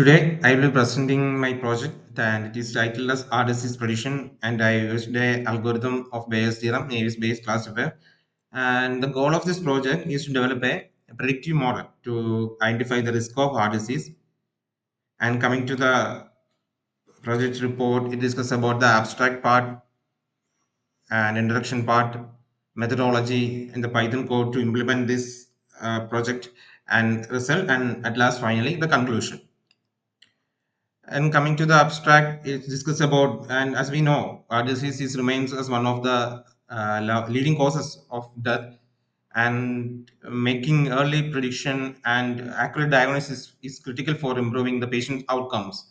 Today, I will be presenting my project and it is titled as RDC's prediction and I used the algorithm of Bayes theorem, Bayes based classifier. And the goal of this project is to develop a predictive model to identify the risk of heart disease. And coming to the project report, it discusses about the abstract part and introduction part, methodology, and the Python code to implement this project and result, and at last, finally, the conclusion. And coming to the abstract, it discusses about, and as we know, disease is remains as one of the leading causes of death, and making early prediction and accurate diagnosis is critical for improving the patient outcomes.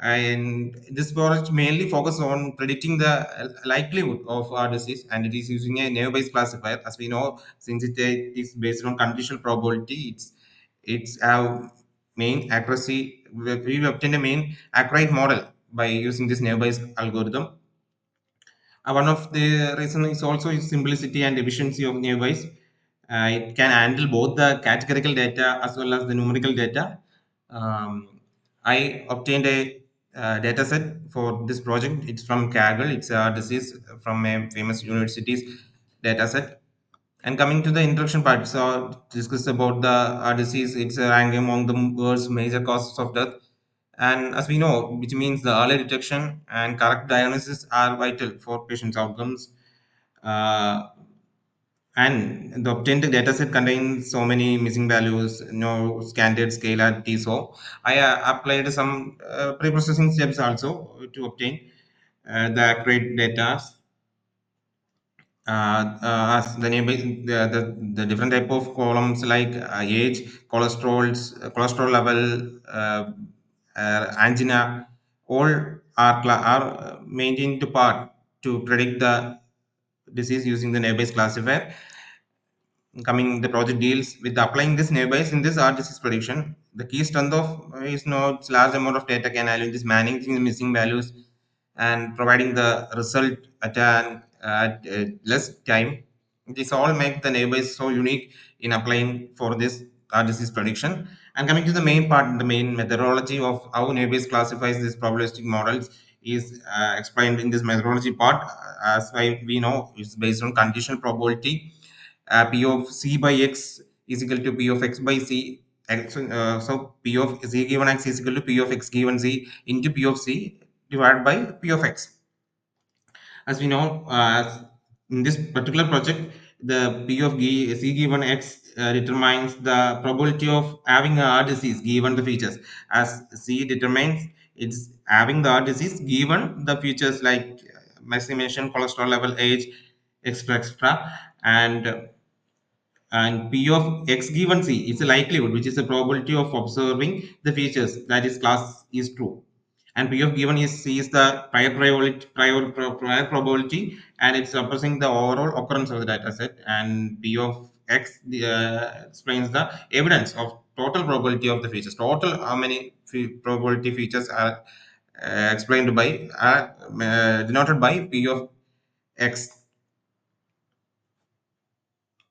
And this project mainly focuses on predicting the likelihood of our disease, and it is using a neo-based classifier. As we know, since it is based on conditional probability, it's our main accuracy. We obtain a main accurate model by using this neo-based algorithm. One of the reason is also its simplicity and efficiency of nearby's. It can handle both the categorical data as well as the numerical data. Um, I obtained a data set for this project. It's from Kaggle. It's a disease from a famous university's data set. And coming to the introduction part, so discuss about the disease. It's a rank among the world's major causes of death. And as we know, which means the early detection and correct diagnosis are vital for patients' outcomes. Uh, and the obtained dataset contains so many missing values, no standard scalarity. So I applied some pre-processing steps also to obtain the accurate data as the name the different type of columns like age, cholesterol level, angina, all are maintained to part to predict the disease using the neighbors classifier. Coming, the project deals with applying this neighbors in this disease prediction. The key strength of is not large amount of data can allow this managing the missing values and providing the result at less time. This all make the neighbors so unique in applying for this disease prediction. And coming to the main part, the main methodology of how neighbors classifies these probabilistic models is explained in this methodology part. As we know, it's based on conditional probability. P of c by x is equal to p of x by c. So p of z given x is equal to p of x given z into p of c divided by p of x. As we know, in this particular project, the p of c given x determines the probability of having a heart disease given the features, as c determines it's having the heart disease given the features like vaccination, cholesterol level, age, etc, etc. And p of x given c is a likelihood, which is the probability of observing the features, that is class is true. And p of given is c is the prior probability, and it's representing the overall occurrence of the data set. And p of x explains the evidence of total probability of the features, total how many probability features are explained by denoted by p of x.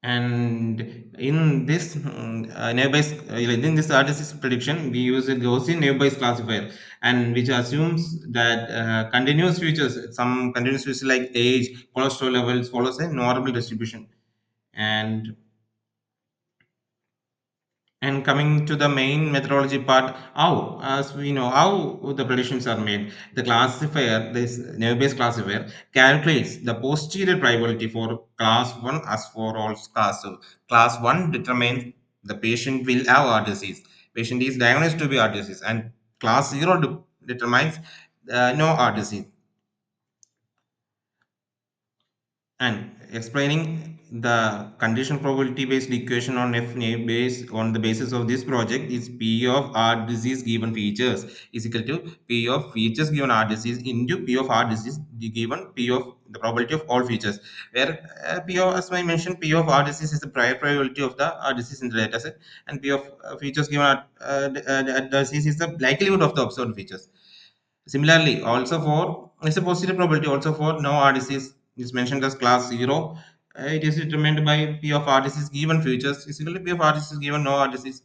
And in this in this statistics prediction, we use a Gaussian neighbors classifier, and which assumes that continuous features, some continuous features like age, cholesterol levels, follows a normal distribution. And coming to the main methodology part, how, as we know, how the predictions are made. The classifier, this naive-Bayes classifier, calculates the posterior probability for class 1 as for all class. So, class 1 determines the patient will have heart disease. Patient is diagnosed to be heart disease, and class 0 determines no heart disease. And explaining the conditional probability based equation on based on the basis of this project is p of r disease given features is equal to p of features given r disease into p of r disease given p of the probability of all features, where p of, as I mentioned, p of r disease is the prior probability of the r disease in the dataset, and p of features given disease is the likelihood of the observed features. Similarly, also for it's a positive probability also for no R disease is mentioned as class 0. It is determined by P of R disease given features is equal to P of R disease given no R disease.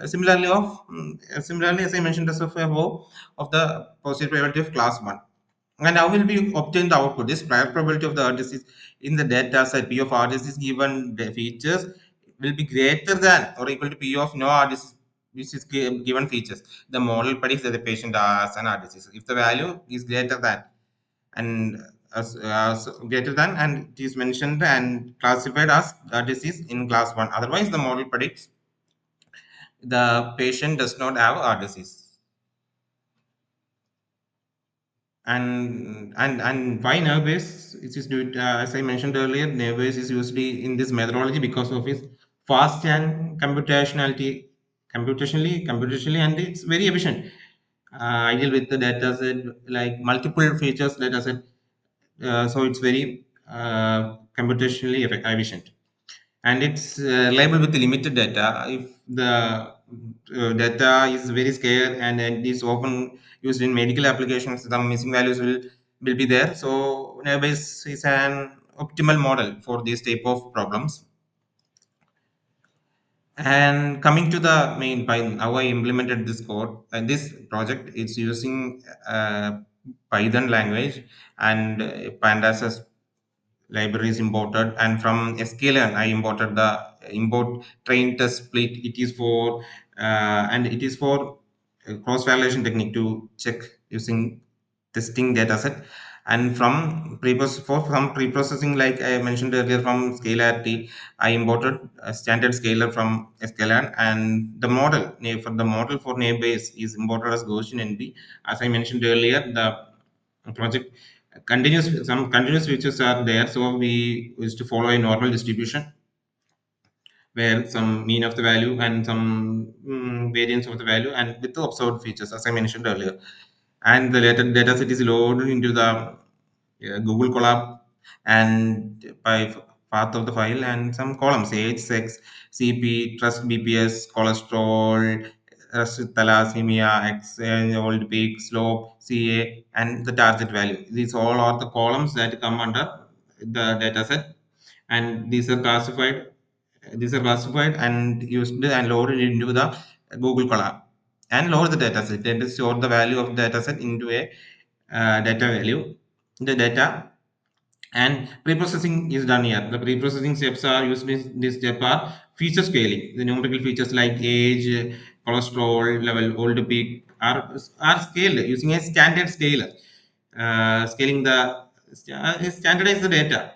Similarly, as I mentioned as of above, of the positive probability of class one. And how will we obtain the output? This prior probability of the artist is in the data set P of artist is given the features will be greater than or equal to P of no artist which is given features. The model predicts that the patient has an heart disease. If the value is greater than and greater than and it is mentioned and classified as a disease in class one. Otherwise, the model predicts the patient does not have heart disease. And why nervous it is due as I mentioned earlier, nervous is usually in this methodology because of its fast and computationally and it's very efficient. Ideal with the data set like multiple features data set, so it's very computationally efficient, and it's reliable with the limited data. If the data is very scarce and it is often used in medical applications, some missing values will be there. So Nairbase is an optimal model for these type of problems. And coming to the main point, how I implemented this code and this project, it's using Python language and pandas libraries imported, and from sklearn I imported the import train test split. It is for and it is for cross validation technique to check using testing data set, and from for some pre-processing like I mentioned earlier from scalarity I imported a standard scalar from sklearn, and the model for the model for name base is imported as Gaussian NP. As I mentioned earlier, the project continuous some continuous features are there, so we used to follow a normal distribution where some mean of the value and some variance of the value and with the observed features as I mentioned earlier, and the data set is loaded into the Google Colab and by path of the file and some columns age, sex, CP, trust, BPS, cholesterol, thalassemia, X, old peak, slope, CA, and the target value. These all are the columns that come under the data set, and these are classified and used and loaded into the Google Colab and load the data set. Then store the value of the data set into a data value, the data, and pre-processing is done here. The pre-processing steps are used in this step are feature scaling. The numerical features like age, cholesterol level, old peak are scaled using a standard scaler. Scaling the standardize the data,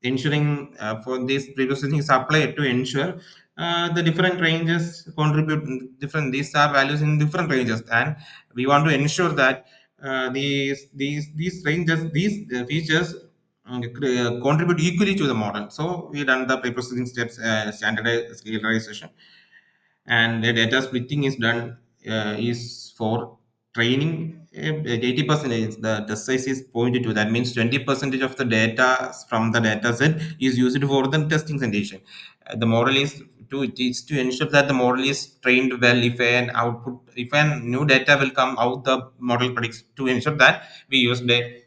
ensuring for this pre-processing is applied to ensure the different ranges contribute different. These are values in different ranges, and we want to ensure that these ranges, these features contribute equally to the model. So we done the pre-processing steps, standardized scalarization, and the data splitting is done is for training. 80% the test size is pointed to, that means 20% of the data from the data set is used for the testing condition. The model is to it is to ensure that the model is trained well. If an output, if a new data will come out, the model predicts to ensure that we used a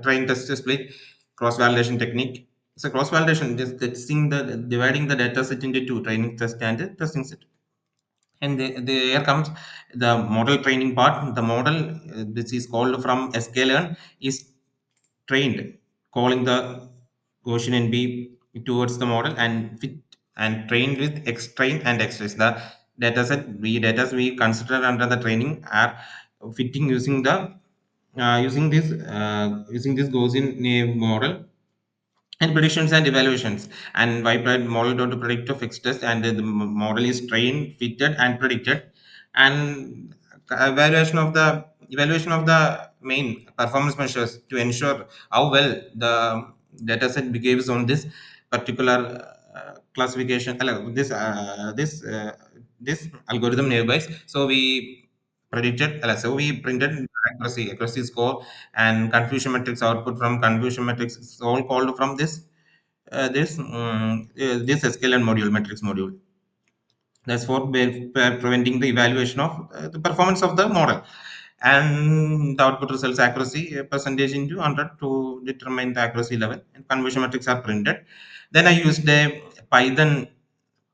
train test split cross validation technique. So cross validation just testing the dividing the data set into two, training test and the testing set. And here comes the model training part. The model this is called from sklearn is trained, calling the Gaussian NB towards the model and fit and trained with X train and X trace. The data we consider under the training are fitting using the using this Gaussian model and predictions and evaluations, and Vibrant model to predict a fixed test, and the model is trained, fitted, and predicted, and evaluation of the main performance measures to ensure how well the data set behaves on this particular classification this algorithm nearby. So we so we printed accuracy score and confusion matrix output from confusion matrix is all called from this SQL module matrix module. That's for preventing the evaluation of the performance of the model, and the output results accuracy percentage into 100 to determine the accuracy level, and conversion metrics are printed. Then I used a Python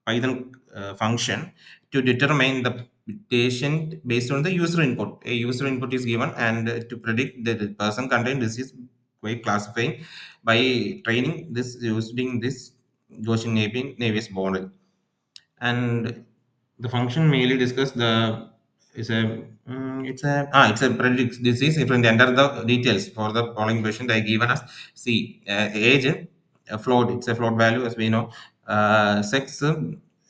Python function to determine the patient based on the user input. A user input is given, and to predict the person contained disease by classifying by training this using this Gaussian Navier model. And the function mainly discuss the is a it's a predicts disease. If you enter the details for the following patient I given us, see age, a float, it's a float value as we know, sex,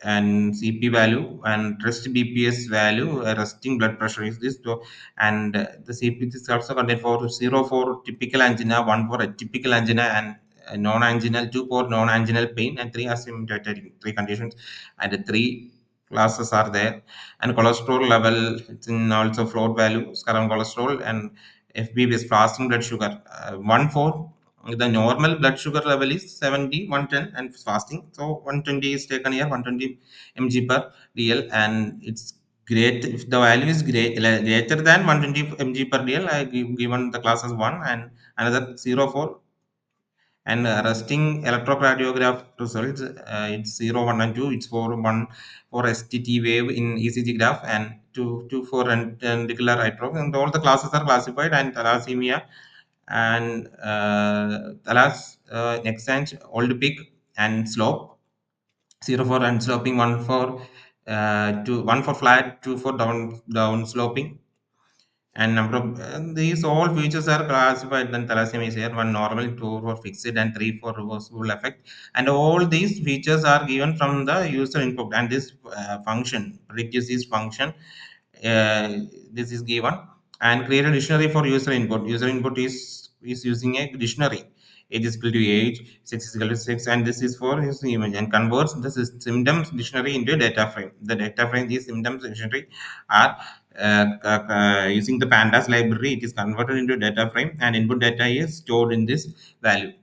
and CP value, and rest BPS value, resting blood pressure is this to, and the CP is also contained for 0 for typical angina, 1 for atypical angina, and non-anginal, 2 for non-anginal pain, and 3 asymptomatic, 3 conditions, and 3 classes are there. And cholesterol level, it's in also float value, serum cholesterol, and FB is fasting blood sugar, 1 for the normal blood sugar level is 70, 110, and fasting. So 120 is taken here, 120 mg per dl, and it's great if the value is greater than 120 mg per dl. I given the class as 1, and another 0 for, and resting electrocardiograph results, it's 0, 1, and 2. It's for 1 for STT wave in ECG graph, and 2 for ventricular hypertrophy. And all the classes are classified, and thalassemia and extent, old peak, and slope, 0 for unsloping, 1 for 1 for flat, 2 for down sloping, and number of these all features are classified. Then thalassemia is here, 1 normal, 2 for fixed, and 3 for reversible effect. And all these features are given from the user input, and this function predicts this function, uh, this is given, and create a dictionary for user input. User input is using a dictionary. Age is equal to age, sex is equal to sex, and this is for his image, and converts the symptoms dictionary into a data frame. The data frame, these symptoms dictionary are using the pandas library. It is converted into data frame, and input data is stored in this value,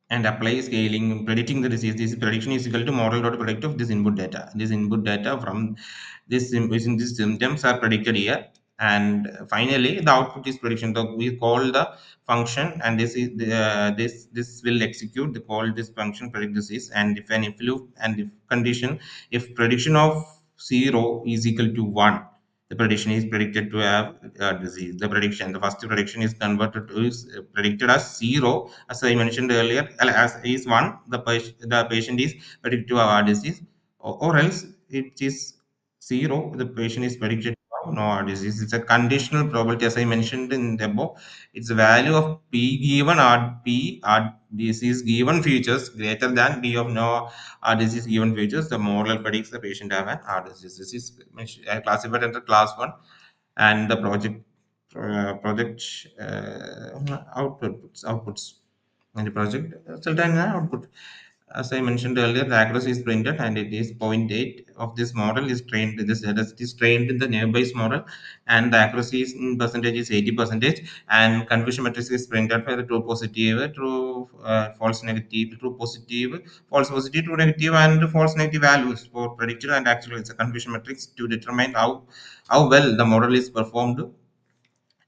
and apply scaling, predicting the disease. This prediction is equal to model dot predict of this input data. This input data from this using these symptoms are predicted here. And finally, the output is prediction. So we call the function, and this is this will execute the call this function predict disease. And if an if loop and if condition, if prediction of 0 is equal to 1, the prediction is predicted to have disease. The prediction, the first prediction is converted to is predicted as 0, as I mentioned earlier, as is 1, the patient is predicted to have heart disease, or else it is 0, the patient is predicted to have no heart disease. It's a conditional probability, as I mentioned in the above. It's a value of P given heart, P heart disease given features greater than P of no heart disease given features. The model predicts the patient have an heart disease. This is classified under class 1. And the project outputs and the project result and output. As I mentioned earlier, the accuracy is printed, and it is zero point 0.8 of this model is trained. This data set is trained in the nearby model, and the accuracy is in percentage is 80%. And confusion matrix is printed for the true positive, true false negative, true positive, false positive, true negative, and false negative values for predicted and actual. It's a confusion matrix to determine how well the model is performed,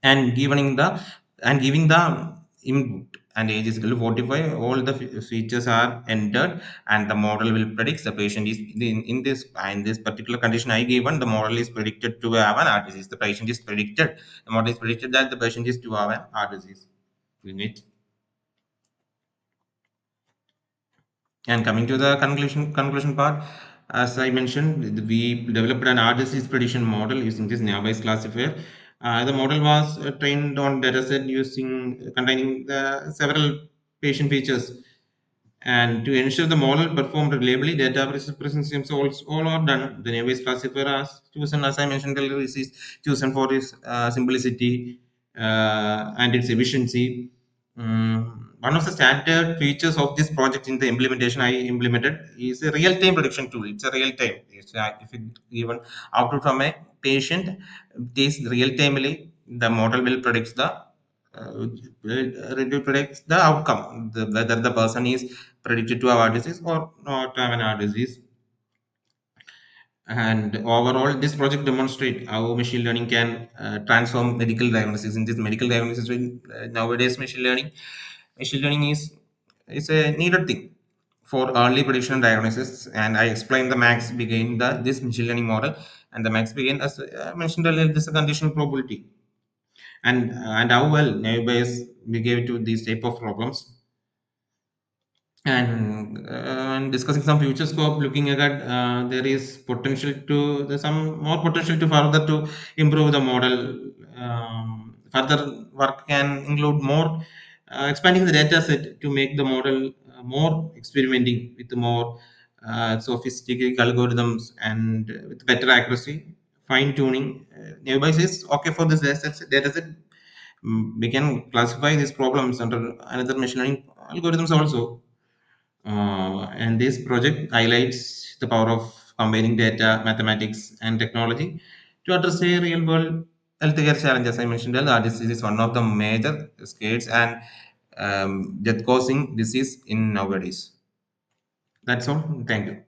and giving the input, and age is equal to 45. All the features are entered, and the model will predict the patient is in this particular condition I given. The model is predicted to have an heart disease. The patient is predicted. The model is predicted that the patient is to have an heart disease. Unit. And coming to the conclusion part, as I mentioned, we developed an RDC's prediction model using this nearby classifier. The model was trained on dataset using containing the several patient features, and to ensure the model performed reliably, data presentations all are done. The Navies classifier has chosen, as I mentioned earlier, is chosen for its simplicity and its efficiency. One of the standard features of this project in the implementation I implemented is a real-time prediction tool. It's a real-time. If it given output from a patient, it is real-timely. The model will predict it predicts the outcome, whether the person is predicted to have heart disease or not have an heart disease. And overall, this project demonstrates how machine learning can transform medical diagnosis. In this medical diagnosis, nowadays machine learning is a needed thing. for early prediction diagnosis, and I explained the max begin the this machine learning model, and the max begin as I mentioned earlier, this is a conditional probability, and how well neighbors behave to these type of problems, and discussing some future scope looking ahead. There is potential to there's some more potential to further to improve the model. Further work can include more expanding the data set to make the model more experimenting with more sophisticated algorithms and with better accuracy, fine tuning. Nearby says okay for this data set. We can classify these problems under another machine learning algorithms also. And this project highlights the power of combining data, mathematics, and technology to address a real world healthcare challenges. I mentioned earlier, this is one of the major scares and death causing disease in nowadays. That's all. Thank you.